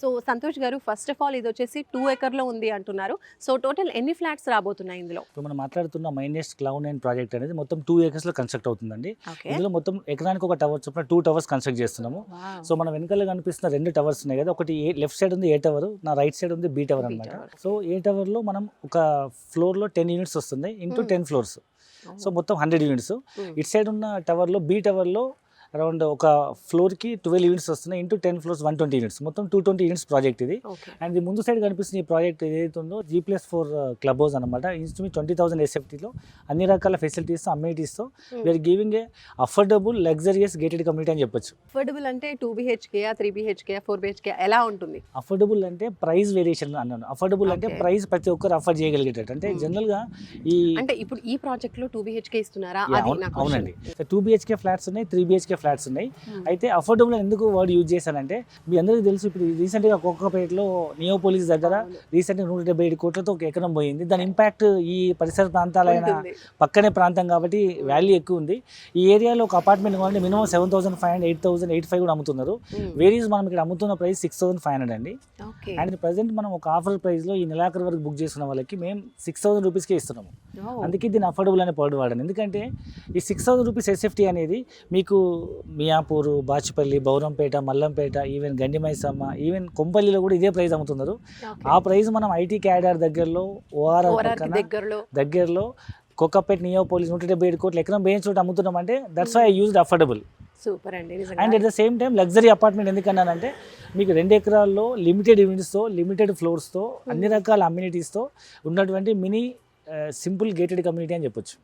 So Santosh గారు, first of all ఇది వచ్చేసి 2 ఎకర్లో ఉంది అంటున్నారు. సో టోటల్ ఎన్ని ఫ్లాట్స్ రాబోతున్నాయి ఇందులో? ఇప్పుడు మనం మాట్లాడుతున్న మైనెస్ట్ క్లౌడ్ నైన్ ప్రాజెక్ట్ అనేది మొత్తం 2 acres లో కన్స్ట్రక్ట్ అవుతుందండి. ఓకే. ఇందులో మొత్తం ఎకరానికి ఒక టవర్ చొప్పున 2 towers కన్స్ట్రక్ట్ చేస్తున్నాము. సో మన వెనకాల కనిపిస్తున్న 2 towers ఉన్నాయి కదా, ఒకటి లెఫ్ట్ సైడ్ ఉంది A టవర్, నా రైట్ సైడ్ ఉంది B టవర్ అనమాట. సో A టవర్ లో మనం ఒక ఫ్లోర్ లో 10 units వస్తున్నాయి ఇంటూ 10 floors. సో మొత్తం 100 units. ఇటు సైడ్ ఉన్న టవర్ లో B టవర్ లో అరౌండ్ ఒక ఫ్లోర్కి 12 units వస్తున్నాయి ఇంటూ 10 floors 120 units, మొత్తం 220 units ప్రాజెక్ట్ ఇది. అండ్ ముందు సైడ్ కనిపిస్తున్న ఈ ప్రాజెక్ట్ ఏదైతే ఉందో G+4 క్లబ్ హౌస్ అనమాట. ఇన్స్ట్రూమి 20,000 SFTలో అన్ని రకాల ఫెసిలిటీస్తో అమ్యూనిటీస్తో we're giving a affordable luxurious gated community అని చెప్పొచ్చు. అఫోర్డబుల్ అంటే 2 BHK, 3 BHK, 4 BHK ఎలా ఉంటుంది? అఫోర్డబుల్ అంటే ప్రైస్ వేరియేషన్ అన్నాను. అఫోర్డబుల్ అంటే ప్రైస్ ప్రతి ఒక్కరు అఫోర్డ్ చేయగలిగేటట్టు. అంటే జనరల్గా ఈ అంటే ఇప్పుడు ఈ ప్రాజెక్ట్లో 2 BHK ఇస్తున్నారా? అవునండి, 2 BHK ఫ్లాట్స్ ఉన్నాయి, 3 BHK ఫ్లాట్స్ ఉన్నాయి. అయితే అఫోర్డబుల్ ఎందుకు వర్డ్ యూజ్ చేశానంటే మీ అందరికీ తెలుసు, ఇప్పుడు రీసెంట్గా కోకాపేటలో నియోపోలిస్ దగ్గర రీసెంట్గా 177 కోట్లతో ఒక ఎకరం పోయింది. దాని ఇంపాక్ట్ ఈ పరిసర ప్రాంతాలైన పక్కనే ప్రాంతం కాబట్టి వాల్యూ ఎక్కువ ఉంది. ఈ ఏరియాలో ఒక అపార్ట్మెంట్ కావాలంటే మినిమం 7,500, 8,000, 8,500 కూడా అమ్ముతున్నారు. వేరీస్ మనం ఇక్కడ అమ్ముతున్న ప్రైస్ 6,500 అండి. అండ్ ప్రజెంట్ మనం ఒక ఆఫర్ ప్రైస్లో ఈ నెలాఖరు వరకు బుక్ చేసుకున్న వాళ్ళకి మేము 6,000 రూపీస్కే ఇస్తున్నాము. అందుకే దీన్ని అఫోర్డబుల్ అనే వర్డ్ వాడాను. ఎందుకంటే ఈ 6,000 రూపీస్ SFT అనేది మీకు మియాపూర్, బాచుపల్లి, బౌరంపేట, మల్లంపేట, ఈవెన్ గండిమైసమ్మ, ఈవెన్ కొంపల్లిలో కూడా ఇదే ప్రైస్ అమ్ముతున్నారు. ఆ ప్రైస్ మనం ఐటీ క్యాడర్ దగ్గరలో, ORR దగ్గరలో కోకాపేట నియోపోలిస్ 177 కోట్ల ఎకరం వేయించి చోట అమ్ముతున్నాం. అంటే that's why I used affordable. Super అండి. And at the same time luxury apartment ఎందుకన్నానంటే మీకు 2 ఎకరాల్లో లిమిటెడ్ యూనిట్స్తో, లిమిటెడ్ ఫ్లోర్స్తో, అన్ని రకాల అమ్యూనిటీస్తో ఉన్నటువంటి మినీ సింపుల్ గేటెడ్ కమ్యూనిటీ అని చెప్పొచ్చు.